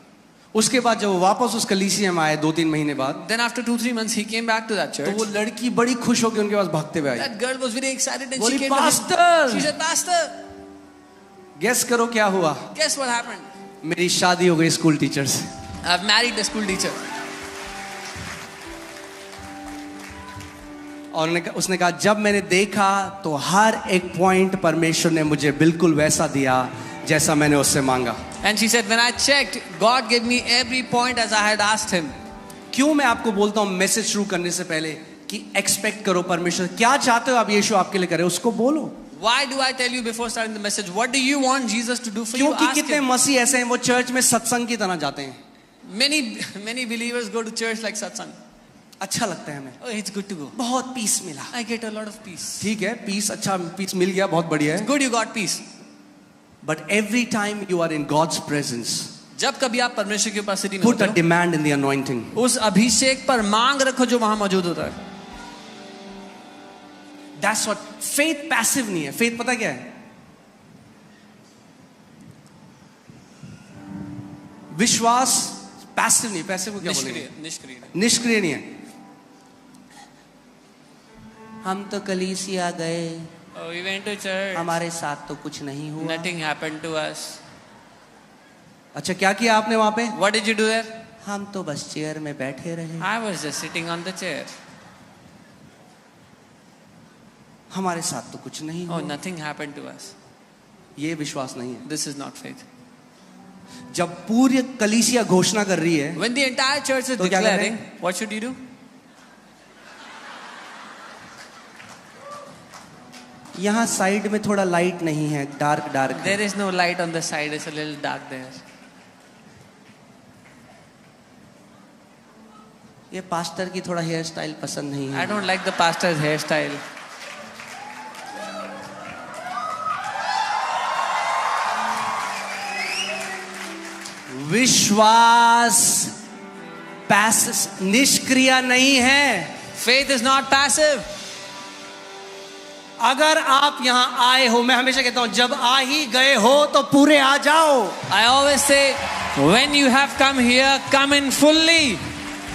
उसके बाद जब वो वापस उस कलीसिया में आए 2-3 महीने बाद,
Then after 2-3 months, he came back to that
तो
church.
वो लड़की बड़ी खुश होकर उनके पास भागते हुए आई।
That girl was very excited and
बोली,
she came to him.
"Pastor!"
She said, Pastor,
guess करो क्या हुआ?
guess what happened?
मेरी शादी हो गई स्कूल टीचर से।
I've married a school teacher.
और उसने कहा जब मैंने देखा तो हर एक पॉइंट परमेश्वर ने मुझे बिल्कुल वैसा दिया जैसा मैंने उससे मांगा।
And she said, when I checked, God gave me every point as I had asked him.
क्यों मैं आपको बोलता हूँ मैसेज शुरू करने से पहले कि एक्सपेक्ट करो परमेश्वर क्या चाहते हो आप यीशु आपके लिए करे, उसको बोलो।
Why do I tell you before starting the message? What do you want Jesus to do for you?
क्योंकि
Ask
कितने
him.
मसीह ऐसे हैं वो चर्च में सत्संग की तरह जाते हैं,
Many believers go to church like satsang.
अच्छा लगता है हमें,
Oh, it's good to go.
बहुत पीस मिला।
I get a lot of peace.
ठीक है, पीस अच्छा पीस मिल गया, बहुत बढ़िया है।
Good, you got peace.
But every time you are in God's presence,
जब कभी आप परमेश्वर की उपस्थिति में
पुट
होते
अ
हो,
डिमांड इन द अनॉइंटिंग।
उस अभिषेक पर मांग रखो जो वहां मौजूद होता है।
दैट्स व्हाट फेथ पैसिव नहीं है। फेथ पता क्या है? विश्वास पैसिव नहीं, पैसिव को क्या बोलेंगे? निष्क्रिय नहीं है। हम तो कलीसिया गए,
Oh, we went to church.
हमारे साथ तो कुछ नहीं हुआ।
Nothing happened to us.
अच्छा क्या किया आपने वहां पे?
What did you do there?
हम तो बस चेयर में बैठे रहे,
I was just sitting on the chair.
हमारे साथ तो कुछ नहीं
Oh,
हुआ।
nothing happened to us.
ये विश्वास नहीं है।
This is not faith.
जब पूरी कलीसिया घोषणा कर रही है,
When the entire church is
तो क्या कर रहे
declaring,
हैं?
what should you do?
यहाँ साइड में थोड़ा लाइट नहीं है, डार्क डार्क है।
There is no light on the side. It's a little dark there.
ये पास्टर की थोड़ा हेयर स्टाइल पसंद नहीं
I
है।
don't like the pastor's hairstyle.
विश्वास निष्क्रिय नहीं है।
Faith is not passive.
अगर आप यहाँ आए हो, मैं हमेशा कहता हूँ जब आ ही गए हो तो पूरे आ जाओ।
I always say, when you have come here, come in fully.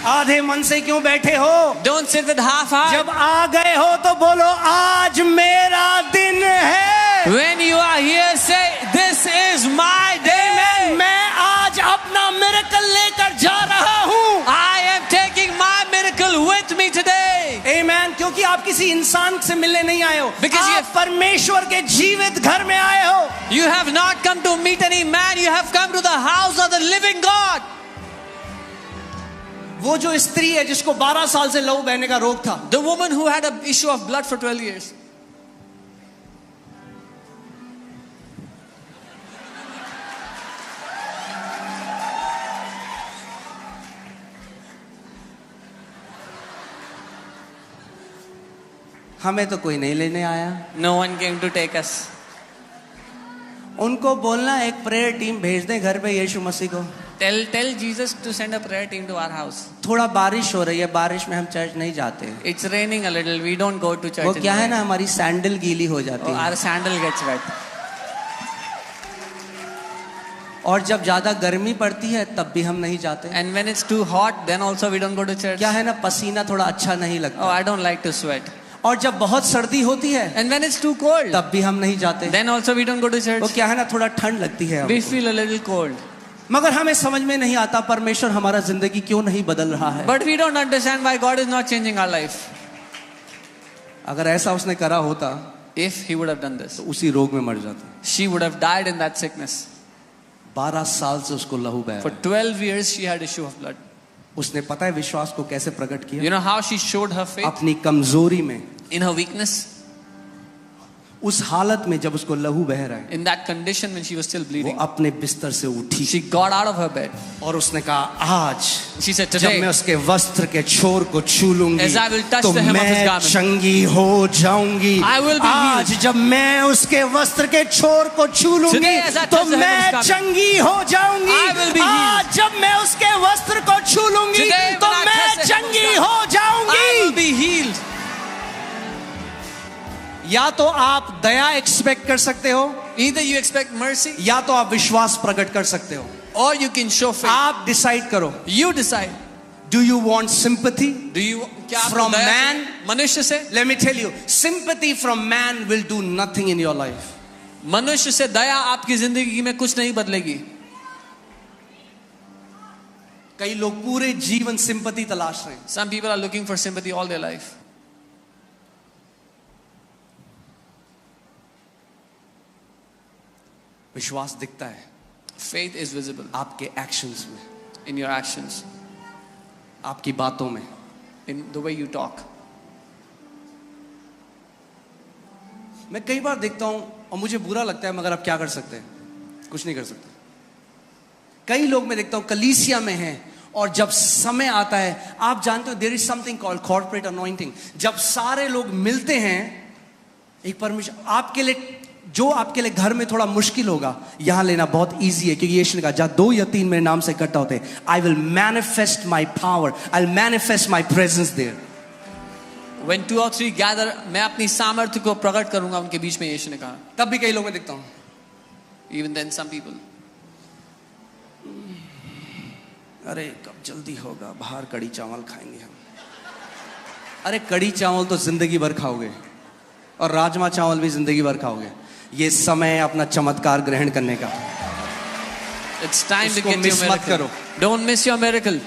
आधे मन से क्यों बैठे हो?
Don't sit with half heart.
जब आ गए हो तो बोलो आज मेरा दिन है।
When you are here, say, this is my day.
मैं आज अपना मिरेकल लेकर जा रहा हूँ।
I am taking my miracle with me today.
आमेन। क्योंकि आप किसी इंसान से मिलने नहीं आए हो,
Because
आप परमेश्वर के जीवित घर में आए हो।
You have not come to meet any man. You have come to the house of the living God.
वो जो स्त्री है जिसको 12 साल से लहू बहने का रोग था,
The woman who had an issue of blood for 12 years.
हमें तो कोई नहीं लेने आया।
No one came to take us.
उनको बोलना एक प्रेयर टीम भेज दें घर पे यीशु मसीह को।
Tell Jesus to send a prayer team to our house.
थोड़ा बारिश हो रही है, बारिश में हम चर्च नहीं जाते।
It's raining a little. We don't go to church.
वो
in
क्या है
rain.
ना, हमारी सैंडल गीली हो जाती
Oh,
है।
our sandal gets wet.
और जब ज्यादा गर्मी पड़ती है तब भी हम नहीं जाते।
And when it's too hot, then also we don't go to church.
क्या है ना, पसीना थोड़ा अच्छा नहीं
Oh,
लगता।
I don't like to sweat.
और जब बहुत सर्दी होती है
And when it's too cold,
तब भी हम नहीं जाते।
then also we don't go to
वो
church.
क्या है ना, थोड़ा ठंड लगती है
We
हमको।
feel a little cold.
मगर हमें समझ में नहीं आता परमेश्वर हमारा जिंदगी क्यों नहीं बदल रहा है।
But we don't understand why God is not changing our life.
अगर ऐसा उसने करा होता
If He would have done this,
तो उसी रोग में मर जाता।
she would have died in that sickness.
12 साल से उसको लहू बह
For
रहा है।
12 years, she had issue of blood.
उसने पता है विश्वास को कैसे प्रकट किया?
You know how she showed her faith?
अपनी कमजोरी में,
In her weakness.
उस हालत में जब उसको लहू बह रहा है,
In that condition, when she was still
वो
bleeding,
अपने बिस्तर से उठी
she got out of her bed.
और उसने कहा, आज
She said,
जब मैं
today,
उसके वस्त्र के छोर को छू लूंगी
as I will touch
तो
the hem of his
मैं
garment,
चंगी हो जाऊंगी।
I will be healed.
आज जब मैं उसके वस्त्र के छोर को छू लूंगी
Today, as I
तो
touch the hem of
मैं
his garment,
चंगी हो जाऊंगी।
I will be healed.
आज जब मैं उसके वस्त्र को छू लूंगी
Today,
तो
when I
मैं
touch the hem of his
चंगी
garment,
हो
I
जाऊंगी।
will be healed.
या तो आप दया एक्सपेक्ट कर सकते हो,
Either you expect mercy
या तो आप विश्वास प्रकट कर सकते हो।
or you can show faith.
आप डिसाइड करो।
You decide.
Do you want sympathy
Do you क्या आपको
from
दया
man?
चाहिए? मनुष्य से?
Let me tell you, sympathy from man will do nothing in your life.
मनुष्य से दया आपकी जिंदगी में कुछ नहीं बदलेगी।
कई लोग पूरे जीवन सिंपैथी तलाश रहे हैं।
Some people are looking for sympathy all their life.
विश्वास दिखता है
Faith is visible
आपके एक्शंस में,
in your actions,
आपकी बातों में।
in the way you talk.
मैं कई बार देखता हूं और मुझे बुरा लगता है, मगर आप क्या कर सकते हैं? कुछ नहीं कर सकते। कई लोग मैं देखता हूं कलीसिया में हैं और जब समय आता है, आप जानते हो there is something called corporate anointing. जब सारे लोग मिलते हैं, एक परमिशन आपके लिए, जो आपके लिए घर में थोड़ा मुश्किल होगा, यहां लेना बहुत इजी है, क्योंकि यीशु ने कहा जहां 2 या 3 मेरे नाम से इकट्ठा होते हैं, I will manifest my power, I will manifest my presence there.
When 2 or 3 gather, मैं अपनी सामर्थ्य को प्रकट करूंगा उनके बीच में, यीशु ने कहा।
तब भी कई लोग मैं देखता हूं,
Even then some people,
अरे कब जल्दी होगा, बाहर कड़ी चावल खाएंगे हम। अरे कड़ी चावल तो जिंदगी भर खाओगे और राजमा चावल भी जिंदगी भर खाओगे। ये समय है अपना चमत्कार ग्रहण करने का।
it's time to
उसको
get your
मिस मत
miracle.
करो।
Don't miss your miracle.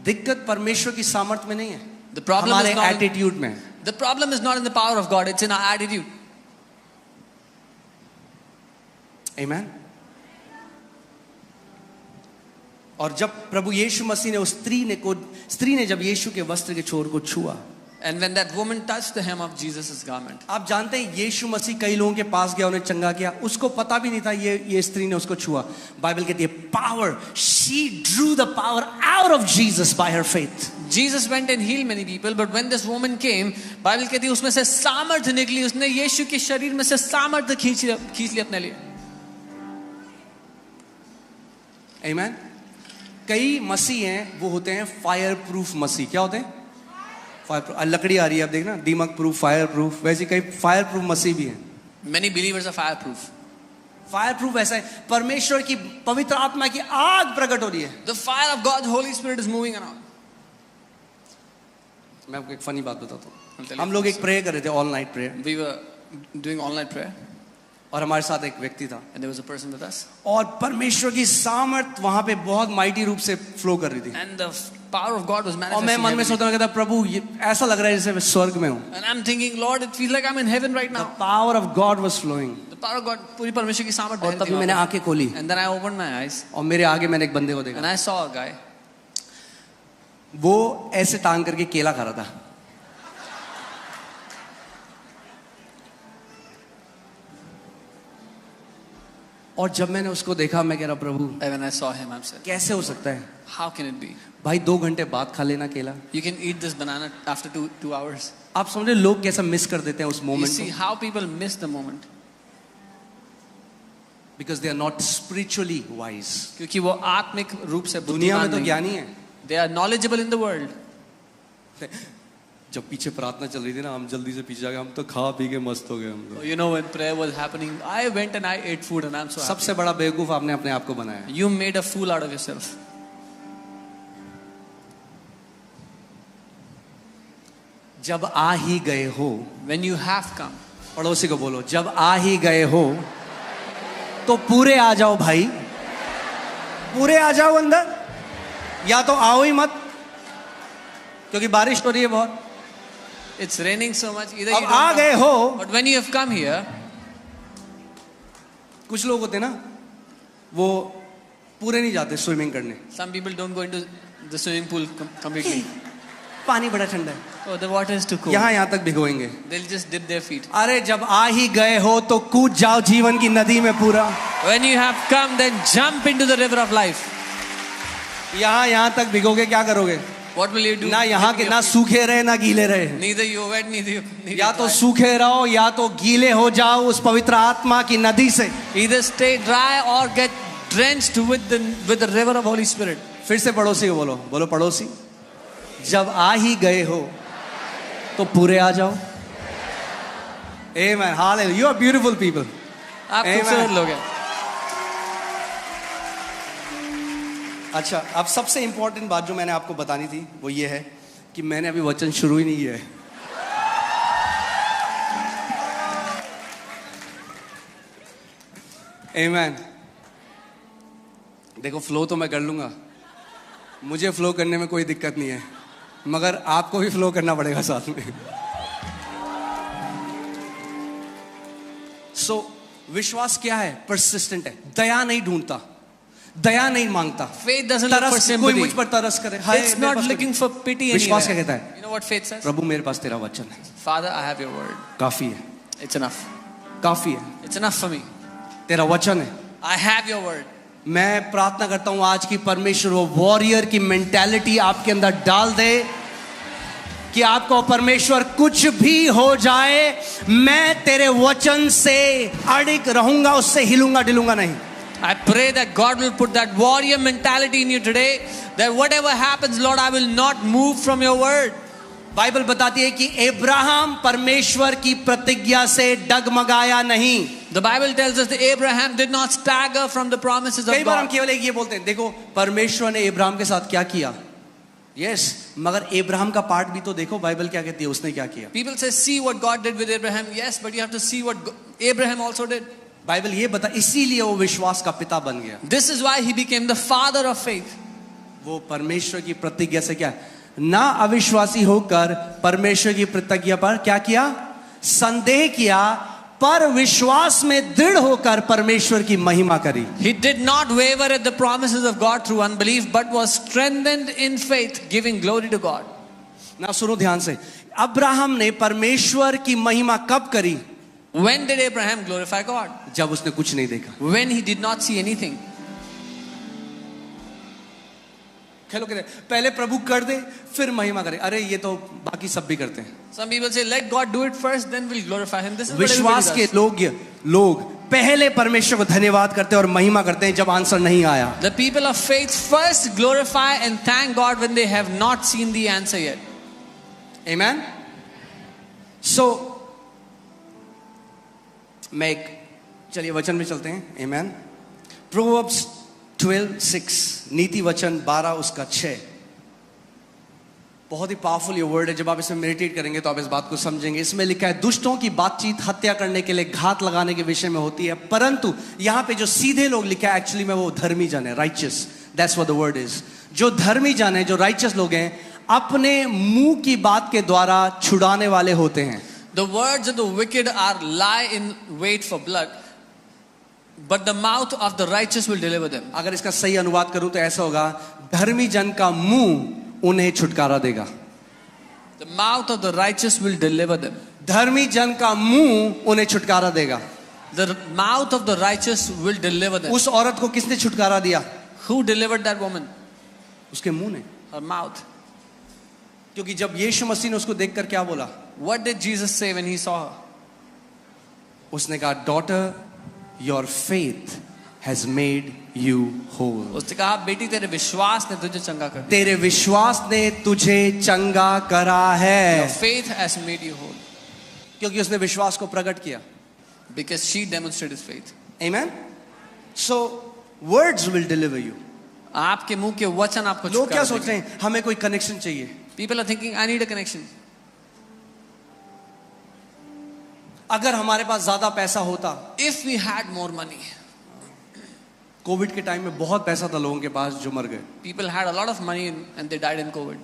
दिक्कत परमेश्वर की सामर्थ में नहीं है,
The problem
हमारे
is not in,
एटीट्यूड में है।
the problem is not in the power of God, it's in our attitude.
आमीन। और जब प्रभु यीशु मसीह ने उस स्त्री ने जब यीशु के वस्त्र के छोर को छुआ,
And when that woman touched the hem of Jesus' garment,
आप जानते हैं यीशु मसीह कई लोगों के पास गया, उन्हें चंगा किया, उसको पता भी नहीं था ये स्त्री ने उसको छुआ। बाइबल कहती है power, she Drew the power out of Jesus bye her faith.
Jesus went and healed many people, but when this woman came, Bible कहती है उसमें से सामर्थ्य निकली, उसने यीशु के शरीर में से सामर्थ्य खींच ली अपने लिए।
आमीन। कई मसीह हैं, वो होते हैं फायर प्रूफ मसीह। क्या होते हैं? फायर। लकड़ी आ रही है, आप देखना, दीमक प्रूफ, फायर प्रूफ। वैसे कई फायर प्रूफ मसीह भी हैं।
Many believers are fireproof.
Fire proof ऐसा है, परमेश्वर की पवित्र आत्मा की आग प्रकट हो रही है।
The fire of God's Holy Spirit is moving around.
मैं आपको एक फनी बात बताता
I'll
हूँ।
tell
हम
you
लोग
first.
एक प्रेयर कर रहे थे, all night prayer,
We were doing all-night prayer,
और हमारे साथ एक व्यक्ति था,
and there was a person with us,
और परमेश्वर की सामर्थ वहां पे बहुत माइटी रूप से फ्लो कर रही थी।
and the power of God was
और मैं
manifesting.
मन में
heavily.
सोचता कहता, प्रभु ये ऐसा लग रहा है जैसे मैं स्वर्ग में हूँ।
And I'm thinking, Lord, it feels like I'm in heaven right
The
now.
power of God was flowing।
The power of God, पूरी परमेश्वर की सामर्थ्य
और
बहती
तभी मैंने
वहाँ
आंखें खोली
पे. And then I opened my eyes,
और मेरे आगे मैंने एक बंदे को देखा,
and I saw a guy.
वो ऐसे टांग करके केला खा रहा था। और जब मैंने उसको देखा, मैं कह रहा प्रभु
And when I saw him, I said,
कैसे हो सकता है
how can it be?
भाई, 2 घंटे बाद खा लेना केला।
You can eat this banana after two hours.
आप समझ रहे लोग कैसा मिस कर देते हैं उस
You
मोमेंट
see
को,
how people miss the moment.
Because they are not spiritually wise.
क्योंकि वो आत्मिक रूप से
दुनिया में
बुद्धिमान
तो
नहीं.
ज्ञानी है।
They are knowledgeable in the world.
जब पीछे प्रार्थना चल रही थी ना, हम जल्दी से पीछे आ गए, हम तो खा पी के मस्त हो गए हम लोग।
You know, when prayer was happening, I went and I ate food and I'm so happy.
सबसे बड़ा बेवकूफ आपने अपने आप को बनाया।
You made a fool out of yourself.
जब आ ही गए हो,
When you have come,
पड़ोसी को बोलो, जब आ ही गए हो तो पूरे आ जाओ भाई, पूरे आ जाओ अंदर, या तो आओ ही मत, क्योंकि बारिश हो रही है बहुत।
it's raining so much. Either
अब
you
आ
don't
गए
come,
हो,
but when you have come here,
कुछ लोग होते ना, वो पूरे नहीं जाते स्विमिंग करने,
some people don't go into the swimming pool completely.
पानी बड़ा ठंडा है,
Oh, the water is too cold.
यहाँ तक भिगोएंगे.
They'll just dip their feet.
अरे जब आ ही गए हो तो कूद जाओ जीवन की नदी में पूरा.
When you have come, then jump into the river of life.
यहाँ तक भिगोगे क्या करोगे?
What will you do?
ना यहाँ के ना सूखे रहे ना गीले रहे.
Neither you wet, neither you
या तो
dry.
सूखे रहो या तो गीले हो जाओ उस पवित्र आत्मा की नदी से.
Either stay dry or get drenched with the river of Holy Spirit.
फिर से पड़ोसी को बोलो, बोलो पड़ोसी, जब आ ही गए हो तो पूरे आ जाओ. Amen. Hallelujah. You are beautiful people.
आप
Amen.
खूबसूरत लोग हैं.
अच्छा, अब सबसे इंपॉर्टेंट बात जो मैंने आपको बतानी थी वो ये है कि मैंने अभी वचन शुरू ही नहीं किया है. Amen. देखो फ्लो तो मैं कर लूंगा, मुझे फ्लो करने में कोई दिक्कत नहीं है, मगर आपको भी फ्लो करना पड़ेगा साथ में. सो विश्वास क्या है? परसिस्टेंट है, दया नहीं ढूंढता, दया नहीं मांगता.
Faith doesn't look for
तरस, कोई
sympathy.
मुझ पर तरस करे, हाय
It's
मेरे
not
pass
looking for pity
विश्वास क्या
anywhere.
कहता है?
You know what faith says?
प्रभु मेरे पास तेरा वचन है,
Father, I have your word.
काफी है,
It's enough.
काफी है,
It's enough for me.
तेरा वचन है.
I have your word.
मैं प्रार्थना करता हूं आज की परमेश्वर वो वॉरियर की मेंटालिटी आपके अंदर डाल दे कि आपको परमेश्वर कुछ भी हो जाए, मैं तेरे वचन से अड़िग रहूंगा, उससे हिलूंगा डिलूंगा नहीं.
I pray that God will put that warrior mentality in you today, that whatever happens, Lord, I will not move from your word.
Bible बताती है कि अब्राहम परमेश्वर की प्रतिज्ञा से डगमगाया नहीं.
The Bible tells us that Abraham did not stagger from the promises
कई
of
बार हम
God.
केवल एक ये बोलते हैं, देखो परमेश्वर ने अब्राहम के साथ क्या किया. यस, मगर अब्राहम का पार्ट भी तो देखो, बाइबल क्या कहती है उसने क्या किया.
People say, see what God did with Abraham. Yes, but you have to see what Abraham also did.
Bible ये बता, इसीलिए वो विश्वास का पिता बन गया.
This is why he became the father of faith.
वो परमेश्वर की प्रतिज्ञा से क्या, ना अविश्वासी होकर परमेश्वर की प्रतिज्ञा पर क्या किया, संदेह किया, पर विश्वास में दृढ़ होकर परमेश्वर की महिमा करी.
He did not waver at the promises of God through unbelief, but was strengthened in faith, giving glory to God.
ना सुनो ध्यान से, अब्राहम ने परमेश्वर की महिमा कब करी?
When did Abraham glorify God?
जब उसने कुछ नहीं देखा.
When he did not see anything.
खेलो कहते पहले प्रभु कर दे फिर महिमा करे. अरे ये तो बाकी सब भी करते हैं.
Some people say, let God do it first, then we'll glorify him. This is what everybody
विश्वास के
does.
लोग पहले परमेश्वर को धन्यवाद करते हैं और महिमा करते हैं जब आंसर नहीं आया.
The people of faith first glorify and thank God when they have not seen the answer yet.
Amen. So मैं एक, चलिए वचन में चलते हैं. Amen. Proverbs 12:6, नीति वचन 12 उसका 6. बहुत ही पावरफुल ये वर्ड है. जब आप इसमें मेडिटेट करेंगे तो आप इस बात को समझेंगे. इसमें लिखा है, दुष्टों की बातचीत हत्या करने के लिए, घात लगाने के विषय में होती है, परंतु यहाँ पे जो सीधे लोग लिखा है एक्चुअली में वो धर्मी जन है. Righteous, that's what the word is. जो धर्मी जन है, जो राइचियस लोग हैं, अपने मुंह की बात के द्वारा छुड़ाने वाले होते हैं.
The words of the wicked are lie in wait for blood, but the mouth of the righteous will deliver them.
अगर इसका सही अनुवाद करूं तो ऐसा होगा, धर्मी जन का मुंह उन्हें छुटकारा देगा.
The mouth of the righteous will deliver them.
धर्मी जन का मुंह उन्हें छुटकारा देगा.
The mouth of the righteous will deliver them.
उस औरत को किसने छुटकारा दिया?
Who delivered that woman?
उसके मुंह ने.
Her mouth.
क्योंकि जब यीशु मसीह ने उसको देखकर क्या बोला?
What did Jesus say when he saw her?
उसने कहा, daughter, your faith has made you whole.
उसने कहा, बेटी तेरे विश्वास ने तुझे चंगा कर दिया.
तेरे विश्वास ने तुझे चंगा करा है.
Your faith has made you whole.
क्योंकि उसने विश्वास को प्रकट किया.
Because she demonstrated faith.
Amen. So words will deliver you.
आपके मुंह के वचन आपको
लोग क्या
छुटकारा
सोच रहे हैं, हमें कोई कनेक्शन चाहिए.
People are thinking, I need a connection.
अगर हमारे पास ज्यादा पैसा होता.
If we had more money.
Covid के टाइम में बहुत पैसा था लोगों के पास जो मर गए.
People had a lot of money and they died in COVID.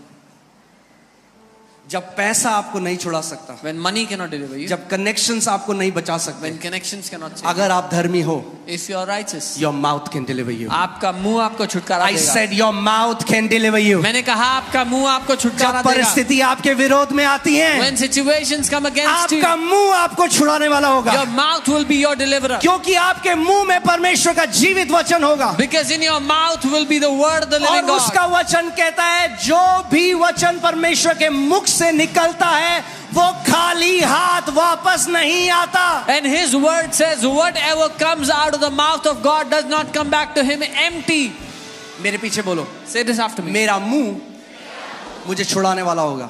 जब पैसा आपको नहीं छुड़ा सकता,
when money cannot deliver you,
जब कनेक्शंस आपको नहीं बचा सकते,
when connections cannot save you,
अगर आप धर्मी हो,
if you are righteous,
your mouth can deliver you.
आपका मुंह आपको छुटकारा
I
देगा.
said your mouth can deliver you.
मैंने कहा आपका मुंह आपको छुटकारा
जब
देगा.
परिस्थिति आपके विरोध में आती है,
When situations come against you,
आपका मुंह आपको छुड़ाने वाला होगा,
your mouth will be your deliverer.
क्योंकि आपके मुंह में परमेश्वर का जीवित वचन होगा.
Because in your mouth will be the word of the living
और
God.
उसका वचन कहता है जो भी वचन परमेश्वर के मुख से निकलता है वो खाली हाथ वापस नहीं आता.
And his word says whatever comes out of the mouth of God does not come back to him empty.
मेरे पीछे बोलो,
Say this after me.
मेरा मुंह मुझे छुड़ाने वाला होगा.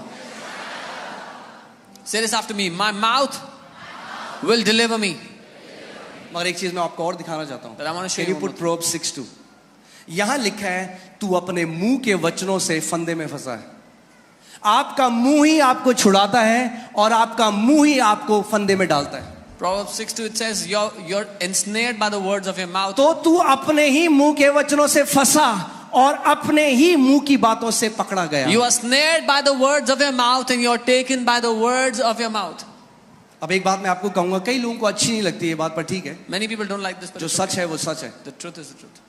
Say this after me. My mouth will deliver me.
मगर एक चीज मैं आपको और दिखाना चाहता हूं.
But I want to show
Can
you
you
one
put Proverbs 6:2? यहां लिखा है तू अपने मुंह के वचनों से फंदे में फंसा है. आपका मुंह ही आपको छुड़ाता है और आपका मुंह ही आपको फंदे में डालता है.
Proverbs 6:2 it says you're ensnared by the words of your mouth.
तो तू अपने ही मुंह के वचनों से फंसा और अपने ही मुंह की बातों से पकड़ा गया.
You are snared by the words of your mouth and you're taken by the words of your mouth.
अब एक बात मैं आपको कहूंगा, कई लोगों को अच्छी नहीं लगती ये बात, पर ठीक है,
Many people don't like this, but
जो
it's
सच
okay.
है वो सच है.
The truth is the truth.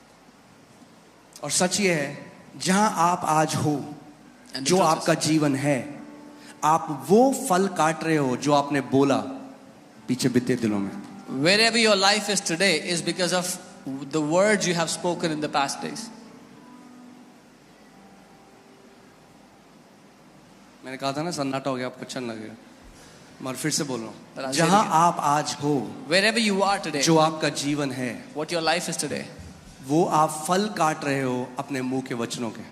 और सच ये है जहां आप आज हो,
And the
जो
truth
आपका जीवन है, आप वो फल काट रहे हो जो आपने बोला पीछे बीते दिनों में.
Wherever your life is today is because of the words you have spoken in the past days.
मैंने कहा था ना सन्नाटा हो गया, आपको अच्छा नहीं लगेगा, मगर फिर से बोल रहा
But
हूं,
I'll say
जहां
it again.
आप आज हो,
Wherever you are today,
जो आपका जीवन है,
what your life is today,
वो आप फल काट रहे हो अपने मुंह के वचनों के.